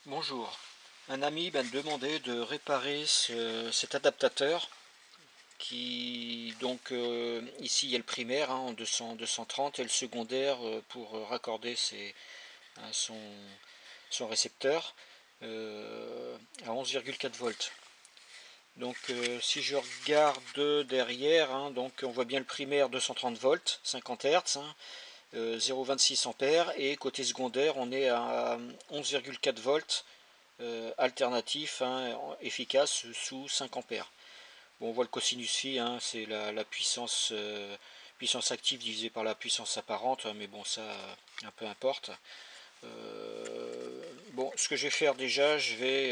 Bonjour. Un ami m'a demandé de réparer cet adaptateur qui donc ici il y a le primaire en 230 et le secondaire pour raccorder son, son récepteur à 11,4 volts. Donc si je regarde derrière, donc on voit bien le primaire 230 volts, 50 Hz, 0,26 ampères, et côté secondaire on est à 11,4 volts alternatif, efficace sous 5 ampères. Bon, on voit le cosinus phi, c'est la puissance, puissance active divisée par la puissance apparente, mais bon, ça, un peu importe. Bon, ce que je vais faire déjà, je vais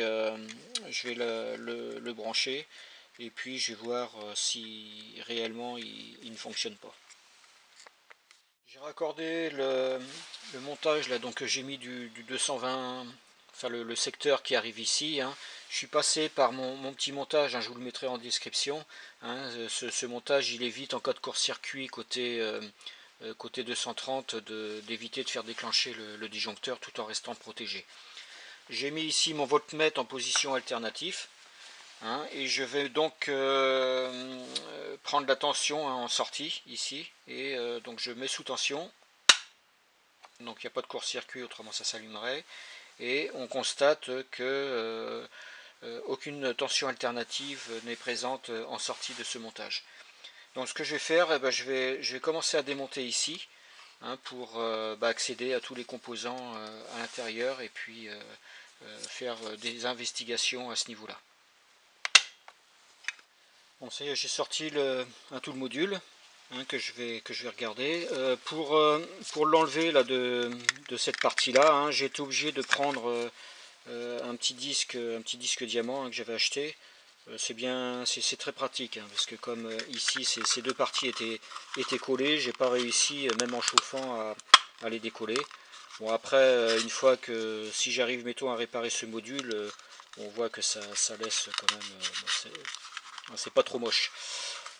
le brancher et puis je vais voir si réellement il ne fonctionne pas. J'ai raccordé le montage là, donc j'ai mis du 220, enfin le secteur qui arrive ici. Je suis passé par mon petit montage, je vous le mettrai en description. Ce montage il évite en cas de court-circuit côté 230 d'éviter de faire déclencher le disjoncteur tout en restant protégé. J'ai mis ici mon voltmètre en position alternative. Et je vais donc prendre la tension en sortie ici et donc je mets sous tension, donc il n'y a pas de court-circuit, autrement ça s'allumerait, et on constate que aucune tension alternative n'est présente en sortie de ce montage. Donc ce que je vais faire, je vais commencer à démonter ici pour accéder à tous les composants à l'intérieur et puis faire des investigations à ce niveau-là. Bon, ça y est, j'ai sorti tout le module que je vais regarder. Pour l'enlever là de cette partie-là, j'ai été obligé de prendre un petit disque diamant que j'avais acheté. C'est très pratique parce que comme ici ces deux parties étaient collées, j'ai pas réussi même en chauffant à les décoller. Bon après une fois que si j'arrive mettons à réparer ce module, on voit que ça laisse quand même. C'est pas trop moche.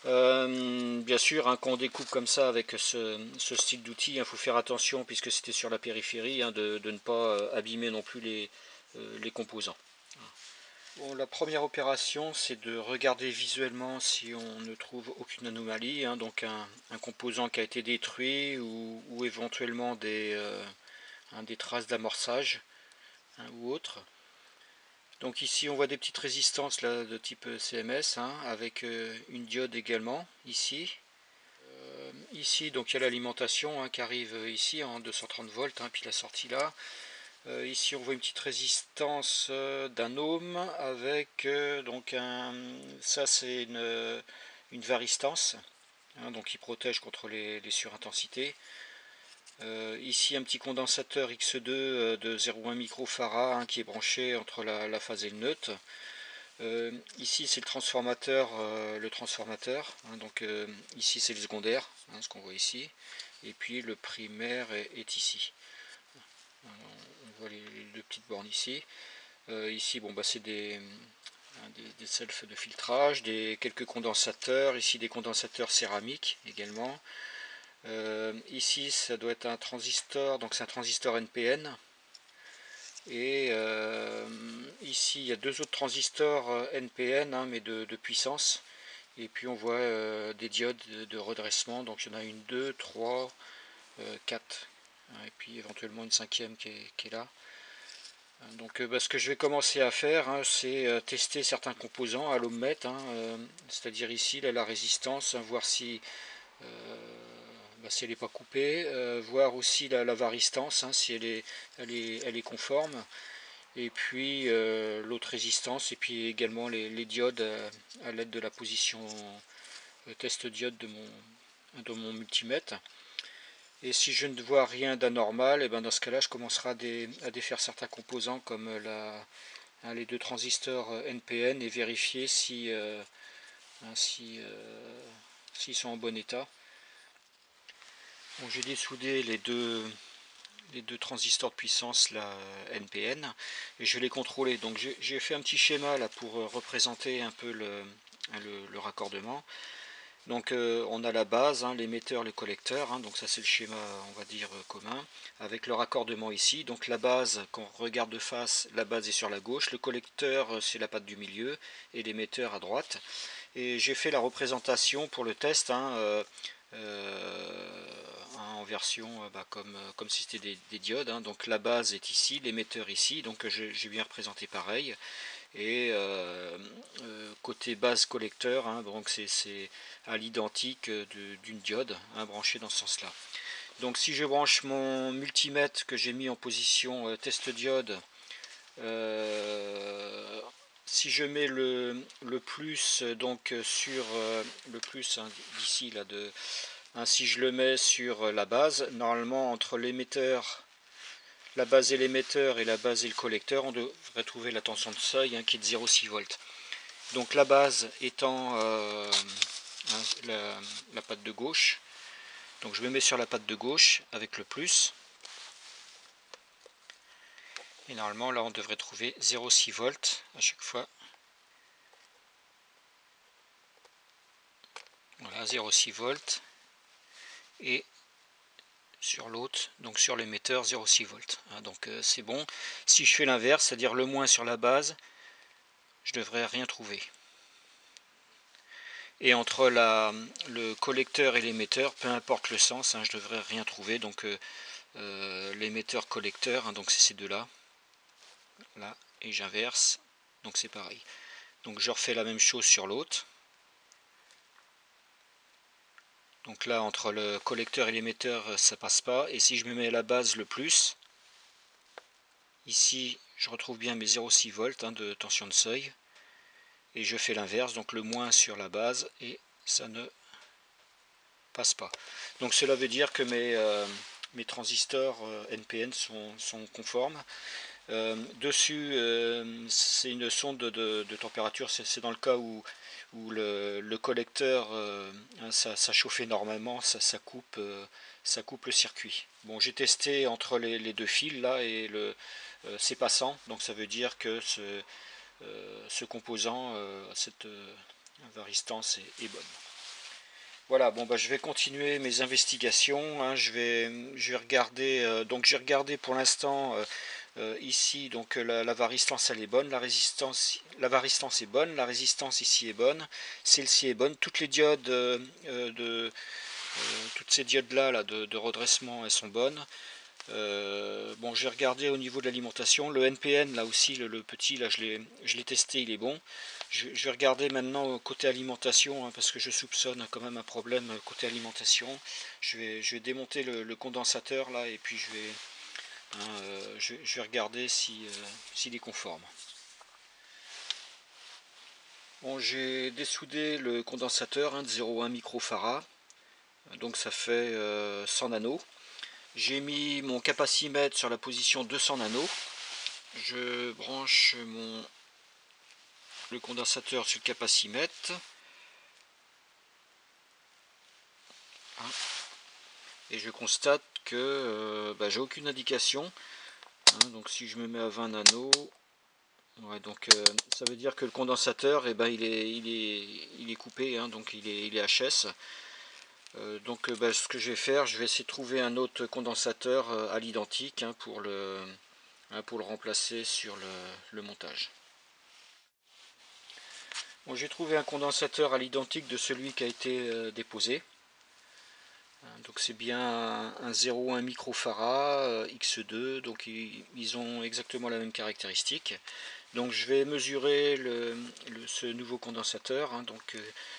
Bien sûr, quand on découpe comme ça avec ce style d'outil, il faut faire attention puisque c'était sur la périphérie de ne pas abîmer non plus les composants. Bon, la première opération, c'est de regarder visuellement si on ne trouve aucune anomalie, donc un composant qui a été détruit ou éventuellement des traces d'amorçage ou autre. Donc ici on voit des petites résistances là, de type CMS avec une diode également ici. Ici donc il y a l'alimentation qui arrive ici en 230 volts, puis la sortie là. Ici on voit une petite résistance d'un ohm avec donc ça c'est une varistance, donc qui protège contre les surintensités. Ici un petit condensateur X2 de 0,1 microfarad qui est branché entre la phase et le neutre. Ici c'est le transformateur, donc ici c'est le secondaire, ce qu'on voit ici, et puis le primaire est ici. On voit les deux petites bornes ici. Ici bon, c'est des selfs de filtrage, quelques condensateurs, ici des condensateurs céramiques également. Ici ça doit être un transistor, donc c'est un transistor NPN. Et ici il y a deux autres transistors NPN mais de puissance. Et puis on voit des diodes de redressement, donc il y en a une, deux, trois, quatre. Et puis éventuellement une cinquième qui est là. Donc ce que je vais commencer à faire, c'est tester certains composants à l'ohmmètre, c'est-à-dire ici là, la résistance, voir si elle n'est pas coupée, voir aussi la varistance, si elle est conforme, et puis l'autre résistance, et puis également les diodes à l'aide de la position test diode de mon multimètre. Et si je ne vois rien d'anormal, et dans ce cas-là, je commencerai à défaire certains composants comme les deux transistors NPN et vérifier s'ils sont en bon état. Bon, j'ai dessoudé les deux transistors de puissance NPN et je vais les contrôler. Donc j'ai fait un petit schéma là pour représenter un peu le raccordement. Donc on a la base, hein, l'émetteur, le collecteur, hein, donc ça c'est le schéma on va dire commun, avec le raccordement ici. Donc la base, quand on regarde de face, la base est sur la gauche, le collecteur c'est la patte du milieu et l'émetteur à droite. Et j'ai fait la représentation pour le test, hein, en version comme si c'était des diodes, hein. Donc la base est ici, l'émetteur ici, donc j'ai bien représenté pareil. Et côté base collecteur, hein, donc c'est à l'identique d'une diode, hein, branchée dans ce sens là. Donc si je branche mon multimètre que j'ai mis en position test diode, si je mets le plus donc sur le plus, hein, d'ici là hein, si je le mets sur la base, normalement entre l'émetteur, la base et l'émetteur et la base et le collecteur, on devrait trouver la tension de seuil, hein, qui est de 0,6 volts. Donc la base étant hein, la patte de gauche, donc je me mets sur la patte de gauche avec le plus, et normalement là on devrait trouver 0,6 volts à chaque fois. Voilà, 0,6 volts, et sur l'autre, donc sur l'émetteur, 0,6 volts. Hein, donc c'est bon. Si je fais l'inverse, c'est-à-dire le moins sur la base, je devrais rien trouver. Et entre le collecteur et l'émetteur, peu importe le sens, hein, je devrais rien trouver. Donc l'émetteur collecteur, hein, donc c'est ces deux-là, là, et j'inverse, donc c'est pareil. Donc je refais la même chose sur l'autre. Donc là, entre le collecteur et l'émetteur, ça passe pas. Et si je me mets à la base le plus, ici, je retrouve bien mes 0,6 volts, hein, de tension de seuil. Et je fais l'inverse, donc le moins sur la base, et ça ne passe pas. Donc cela veut dire que mes transistors NPN sont conformes. Dessus, c'est une sonde de température, c'est dans le cas où le collecteur, hein, ça chauffe énormément, ça coupe le circuit. Bon, j'ai testé entre les deux fils là, et c'est passant, donc ça veut dire que ce composant, cette varistance est bonne. Voilà, bon bah je vais continuer mes investigations, hein, je vais regarder, donc j'ai regardé pour l'instant ici, donc la varistance elle est bonne, la varistance est bonne, la résistance ici est bonne, celle-ci est bonne, toutes les diodes toutes ces diodes là, de redressement, elles sont bonnes. Bon, j'ai regardé au niveau de l'alimentation, le NPN là aussi, le petit là, je l'ai testé, il est bon. Je vais regarder maintenant côté alimentation, hein, parce que je soupçonne quand même un problème côté alimentation. Je vais démonter le condensateur là, et puis je vais regarder s'il est conforme. Bon, j'ai dessoudé le condensateur, hein, de 0,1 microfarad, donc ça fait 100 nanos. J'ai mis mon capacimètre sur la position 200 nanos. Je branche le condensateur sur le capacimètre. Et je constate que j'ai aucune indication. Hein, donc si je me mets à 20 nanos, ouais, donc ça veut dire que le condensateur, il est coupé, hein, donc il est HS. Donc ce que je vais faire, je vais essayer de trouver un autre condensateur à l'identique, hein, pour le remplacer sur le montage. Bon, j'ai trouvé un condensateur à l'identique de celui qui a été déposé. Donc c'est bien un 0,1 microfarad X2, donc ils ont exactement la même caractéristique. Donc je vais mesurer ce nouveau condensateur, hein, donc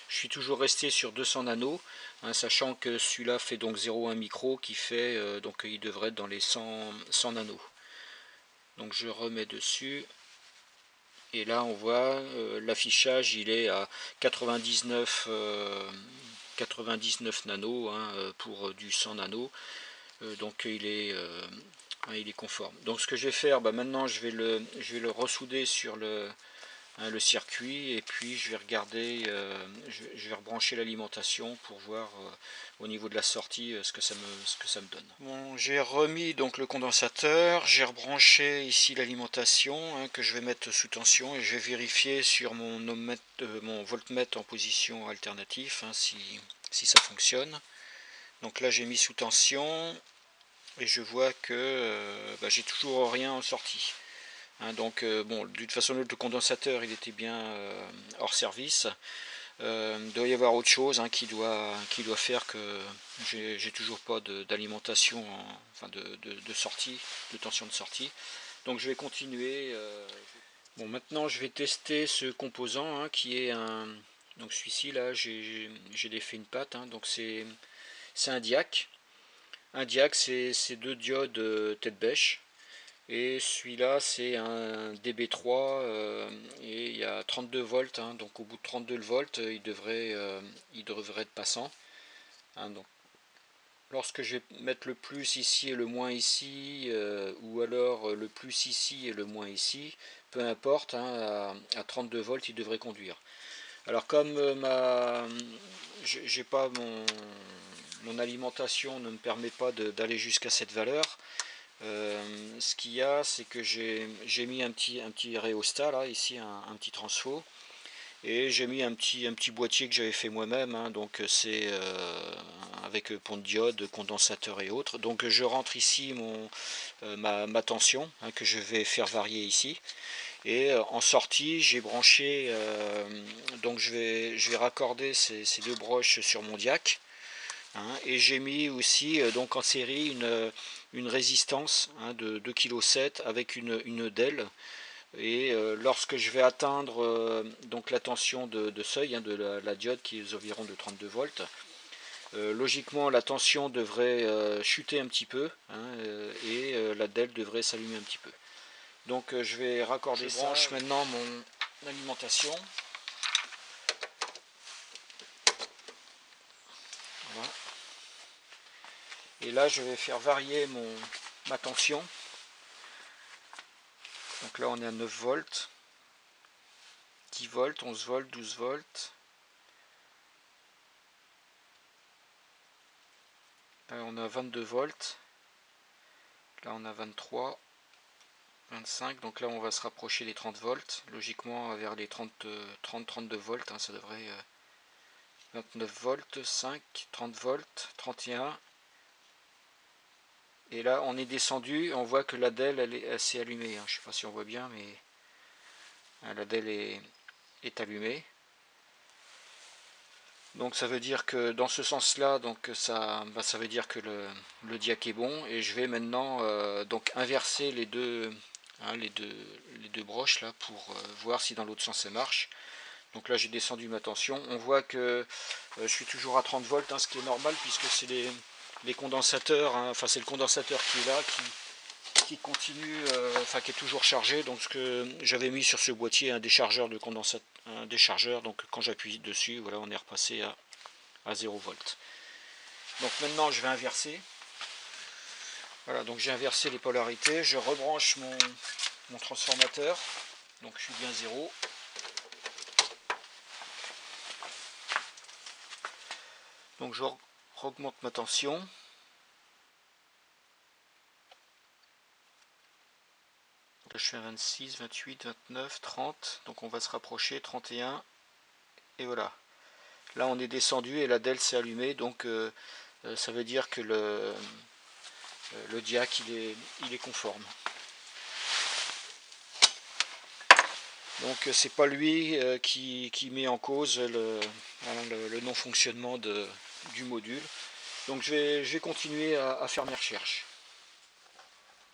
je suis toujours resté sur 200 nanos, hein, sachant que celui-là fait donc 0,1 micro, qui fait, donc il devrait être dans les 100 nanos. Donc je remets dessus, et là on voit l'affichage, il est à 99 nanos, hein, pour du 100 nanos, donc il est conforme. Donc ce que je vais faire, maintenant je vais le ressouder sur le circuit, et puis je vais regarder, je vais rebrancher l'alimentation pour voir au niveau de la sortie ce que ça me donne. Bon, j'ai remis donc le condensateur, j'ai rebranché ici l'alimentation que je vais mettre sous tension, et je vais vérifier sur mon voltmètre en position alternative si ça fonctionne. Donc là j'ai mis sous tension et je vois que j'ai toujours rien en sortie. Donc bon, de toute façon le condensateur il était bien hors service. Il doit y avoir autre chose qui doit faire que j'ai toujours pas d'alimentation, enfin de sortie, de tension de sortie. Donc je vais continuer. Bon, maintenant je vais tester ce composant qui est donc celui-ci là, j'ai défait une patte, donc c'est un diac. Un diac, c'est deux diodes tête bêche. Et celui-là, c'est un DB3 et il y a 32 volts. Donc au bout de 32 volts, il devrait être passant. Donc, lorsque je vais mettre le plus ici et le moins ici, ou alors le plus ici et le moins ici, peu importe, à 32 volts, il devrait conduire. Alors comme j'ai pas mon alimentation ne me permet pas d'aller jusqu'à cette valeur, ce qu'il y a, c'est que j'ai mis un petit rhéostat là, ici un petit transfo, et j'ai mis un petit boîtier que j'avais fait moi-même, donc c'est avec pont de diode, condensateur et autres. Donc je rentre ici ma tension que je vais faire varier ici, et en sortie j'ai branché, donc je vais raccorder ces deux broches sur mon diac. Et j'ai mis aussi donc en série une résistance de 2,7 kg avec une DEL. Et lorsque je vais atteindre donc la tension de seuil de la diode qui est environ de 32 volts, logiquement la tension devrait chuter un petit peu, et la DEL devrait s'allumer un petit peu. Donc je vais raccorder ça. Je branche maintenant mon alimentation. Voilà. Et là je vais faire varier ma tension. Donc là on est à 9 volts, 10 volts, 11 volts, 12 volts. Là on a 22 volts. Là on a 23, 25. Donc là on va se rapprocher des 30 volts. Logiquement vers les 30-32 volts, ça devrait 29 volts, 5, 30 volts, 31. Et là on est descendu, on voit que la DEL elle s'est allumée. Je ne sais pas si on voit bien, mais la DEL est allumée. Donc ça veut dire que dans ce sens-là, donc ça veut dire que le diac est bon, et je vais maintenant donc inverser les deux broches là pour voir si dans l'autre sens ça marche. Donc là j'ai descendu ma tension. On voit que je suis toujours à 30 volts, ce qui est normal puisque c'est les condensateurs, enfin c'est le condensateur qui est là, qui continue, qui est toujours chargé. Donc ce que j'avais mis sur ce boîtier, un déchargeur de condensateur, un déchargeur, donc quand j'appuie dessus, voilà, on est repassé à 0 volts. Donc maintenant je vais inverser. Voilà, donc j'ai inversé les polarités, je rebranche mon transformateur, donc je suis bien 0. Donc je augmente ma tension. Là je suis à 26, 28, 29, 30, donc on va se rapprocher, 31, et voilà. Là on est descendu et la DEL s'est allumée, donc ça veut dire que le diac il est conforme. Donc c'est pas lui qui met en cause le non-fonctionnement du module. Donc je vais continuer à faire mes recherches.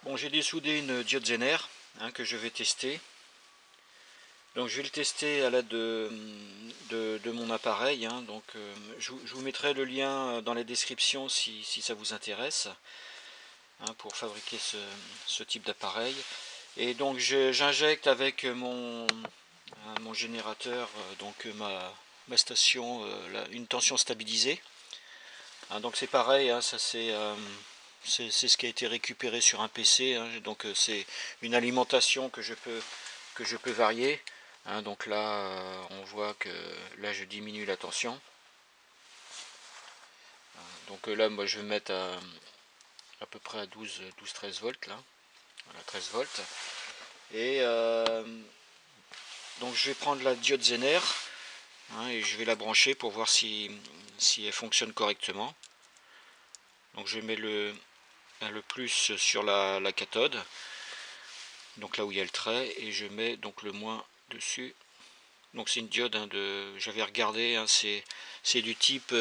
Bon, j'ai dessoudé une diode Zener que je vais tester. Donc je vais le tester à l'aide de mon appareil. Donc je vous mettrai le lien dans la description si ça vous intéresse, pour fabriquer ce type d'appareil. Et donc j'injecte avec mon générateur, donc ma station, une tension stabilisée. Donc c'est pareil, ça c'est ce qui a été récupéré sur un PC. Donc c'est une alimentation que je peux varier. Hein, donc là, on voit que là je diminue la tension. Donc là, moi je vais mettre à peu près à 12-13 volts là. Voilà, 13 volts. Et donc je vais prendre la diode Zener, hein, et je vais la brancher pour voir si elle fonctionne correctement. Donc je mets le plus sur la cathode, donc là où il y a le trait, et je mets donc le moins dessus. Donc c'est une diode, hein, j'avais regardé, hein, c'est du type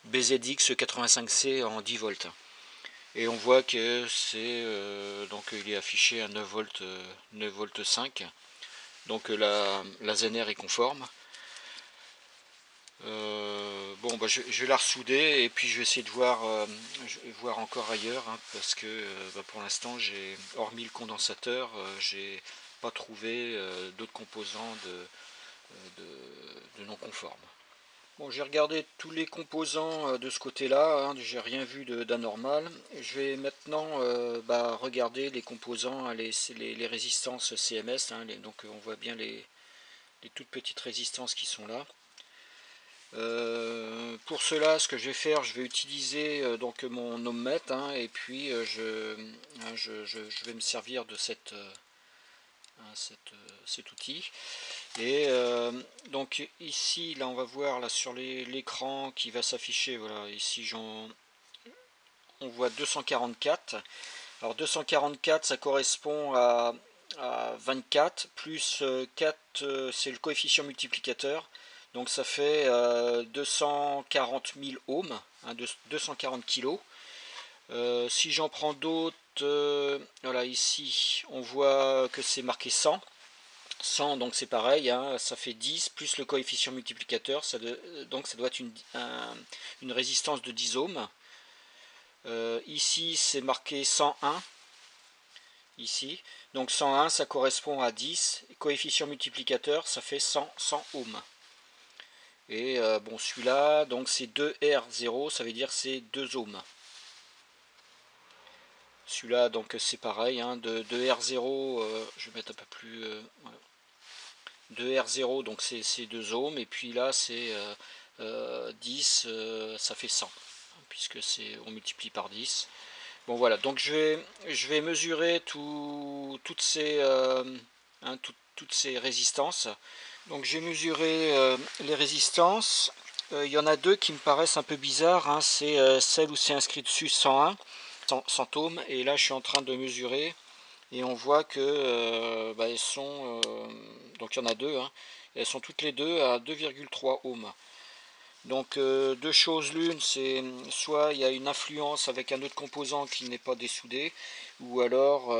BZX 85C en 10 volts. Et on voit que c'est donc il est affiché à 9 volts, 9 volts 5. Donc la Zener est conforme. Bon, bah, je vais la ressouder et puis je vais essayer de voir encore ailleurs, hein, parce que bah, pour l'instant, hormis le condensateur, j'ai pas trouvé d'autres composants de non conformes. Bon, j'ai regardé tous les composants de ce côté-là, hein, j'ai rien vu d'anormal. Je vais maintenant bah, regarder les composants, hein, les résistances CMS, hein, donc on voit bien les toutes petites résistances qui sont là. Pour cela, ce que je vais faire, je vais utiliser donc mon ohmmètre, hein, et puis je vais me servir de cet outil. Et donc ici, là, on va voir là sur l'écran qui va s'afficher. Voilà, ici on voit 244. Alors 244, ça correspond à 24 plus 4, c'est le coefficient multiplicateur. Donc ça fait 240 000 ohms, hein, 240 kg. Si j'en prends d'autres, voilà, ici on voit que c'est marqué 100. 100, donc c'est pareil, hein, ça fait 10 plus le coefficient multiplicateur, donc ça doit être une résistance de 10 ohms. Ici c'est marqué 101. Ici. Donc 101, ça correspond à 10. Coefficient multiplicateur, ça fait 100 ohms. Et bon, celui-là, donc c'est 2R0, ça veut dire c'est 2 ohms. Celui-là, donc c'est pareil, hein, de R0, je vais mettre un peu plus... voilà. 2R0, donc c'est 2 ohms. Et puis là, c'est 10, ça fait 100. Puisque on multiplie par 10. Bon voilà, donc je vais mesurer toutes ces résistances. Donc j'ai mesuré les résistances. Il y en a deux qui me paraissent un peu bizarres, hein. C'est celle où c'est inscrit dessus 101, 100 ohms. Et là je suis en train de mesurer et on voit que bah, elles sont... donc il y en a deux, hein. Elles sont toutes les deux à 2,3 ohms. Donc deux choses l'une, c'est soit il y a une influence avec un autre composant qui n'est pas dessoudé, ou alors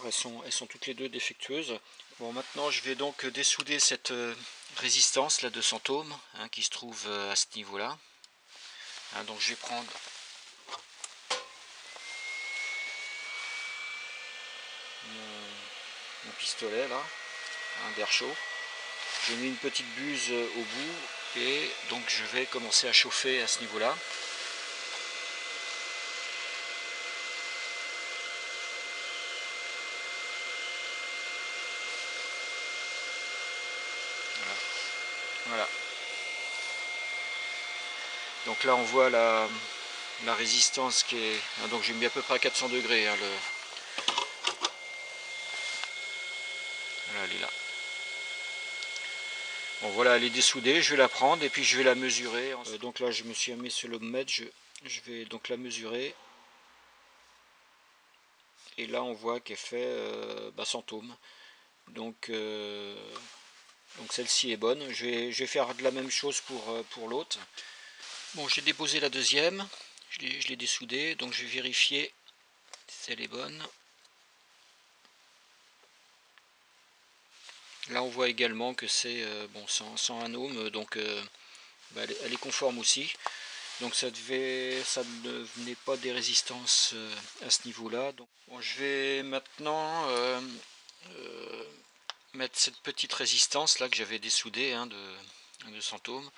elles sont toutes les deux défectueuses. Bon, maintenant je vais donc dessouder cette résistance là de 100 ohms, hein, qui se trouve à ce niveau-là. Hein, donc je vais prendre mon pistolet là, d'air chaud. J'ai mis une petite buse au bout et donc je vais commencer à chauffer à ce niveau-là. Voilà. Donc là on voit la résistance qui est... Donc j'ai mis à peu près à 400 degrés. Hein, voilà, elle est là. Bon voilà, elle est dessoudée, je vais la prendre et puis je vais la mesurer. Donc là je me suis mis sur l'ohmmètre, je vais donc la mesurer. Et là on voit qu'elle fait 100 ohms. Donc celle-ci est bonne. Je vais faire de la même chose pour l'autre. Bon, j'ai déposé la deuxième, je l'ai dessoudée, donc je vais vérifier si elle est bonne. Là on voit également que c'est 101 ohms, donc elle est conforme aussi. Donc ça ne venait pas des résistances à ce niveau-là. Bon, je vais maintenant mettre cette petite résistance là que j'avais dessoudée, hein, de 100 ohms.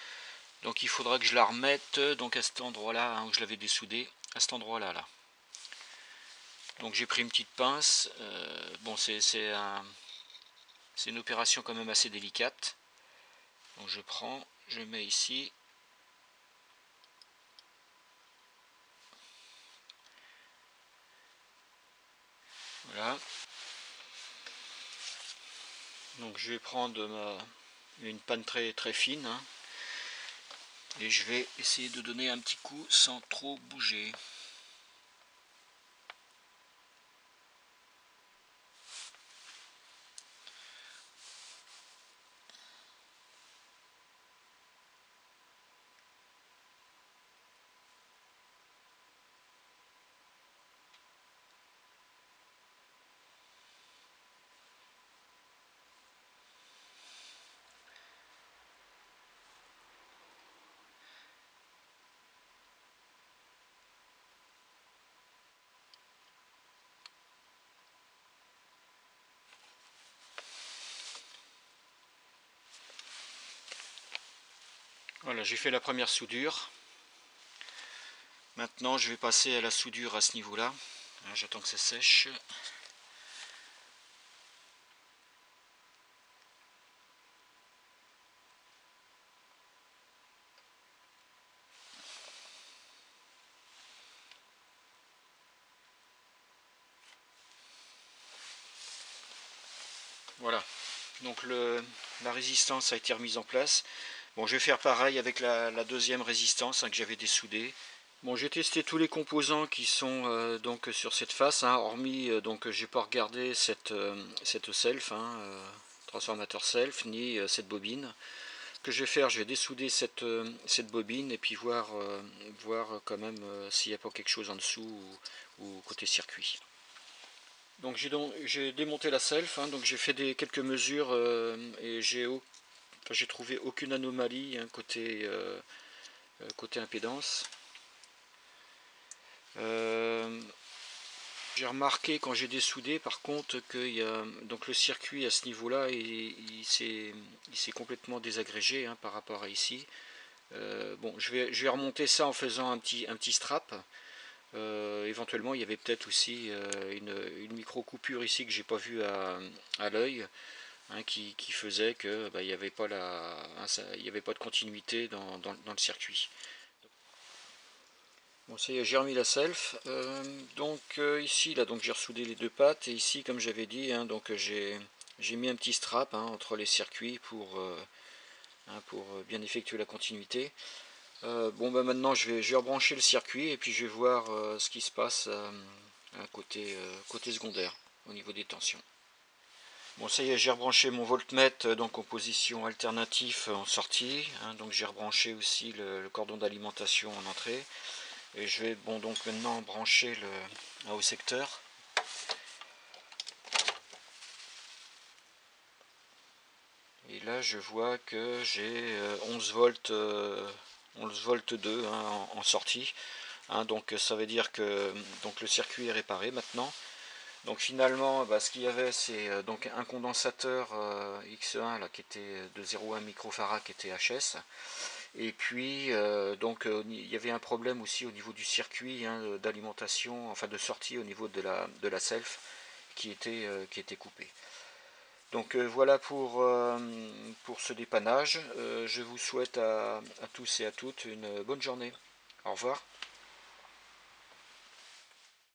Donc il faudra que je la remette donc à cet endroit-là, hein, où je l'avais dessoudée, à cet endroit-là. Là. Donc j'ai pris une petite pince. Bon, c'est c'est une opération quand même assez délicate. Donc je prends, je mets ici. Voilà. Donc je vais prendre une panne très fine, hein, et je vais essayer de donner un petit coup sans trop bouger. Voilà, j'ai fait la première soudure. Maintenant je vais passer à la soudure à ce niveau-là. J'attends que ça sèche. Voilà, donc la résistance a été remise en place. Bon, je vais faire pareil avec la deuxième résistance, hein, que j'avais dessoudée. Bon, j'ai testé tous les composants qui sont donc sur cette face, hein, hormis donc j'ai pas regardé cette self, hein, transformateur self, ni cette bobine. Ce que je vais faire, je vais dessouder cette bobine et puis voir quand même s'il n'y a pas quelque chose en dessous ou côté circuit. Donc j'ai démonté la self, hein, donc j'ai fait quelques mesures et j'ai trouvé aucune anomalie, hein, côté impédance. J'ai remarqué quand j'ai dessoudé par contre que donc le circuit à ce niveau-là il s'est complètement désagrégé, hein, par rapport à ici. Bon, je vais remonter ça en faisant un petit strap. Éventuellement, il y avait peut-être aussi une micro coupure ici que j'ai pas vue à l'œil, hein, qui faisait que il n'y avait pas il y avait pas de continuité dans le circuit. Bon, ça y est, j'ai remis la self. Donc ici, là, donc j'ai ressoudé les deux pattes et ici, comme j'avais dit, hein, donc j'ai mis un petit strap, hein, entre les circuits pour bien effectuer la continuité. Bon, bah maintenant je vais rebrancher le circuit et puis je vais voir ce qui se passe côté secondaire au niveau des tensions. Bon, ça y est, j'ai rebranché mon voltmètre donc en position alternative en sortie, hein, donc j'ai rebranché aussi le cordon d'alimentation en entrée et je vais donc maintenant brancher un haut secteur. Et là je vois que j'ai 11 volts 11 volts 2, hein, en sortie. Hein, donc ça veut dire que donc le circuit est réparé maintenant. Donc finalement, ce qu'il y avait, c'est donc un condensateur X1 là, qui était de 0,1 microfarad, qui était HS. Et puis donc il y avait un problème aussi au niveau du circuit, hein, d'alimentation, enfin de sortie au niveau de la self qui était coupé. Donc voilà pour ce dépannage. Je vous souhaite à tous et à toutes une bonne journée. Au revoir.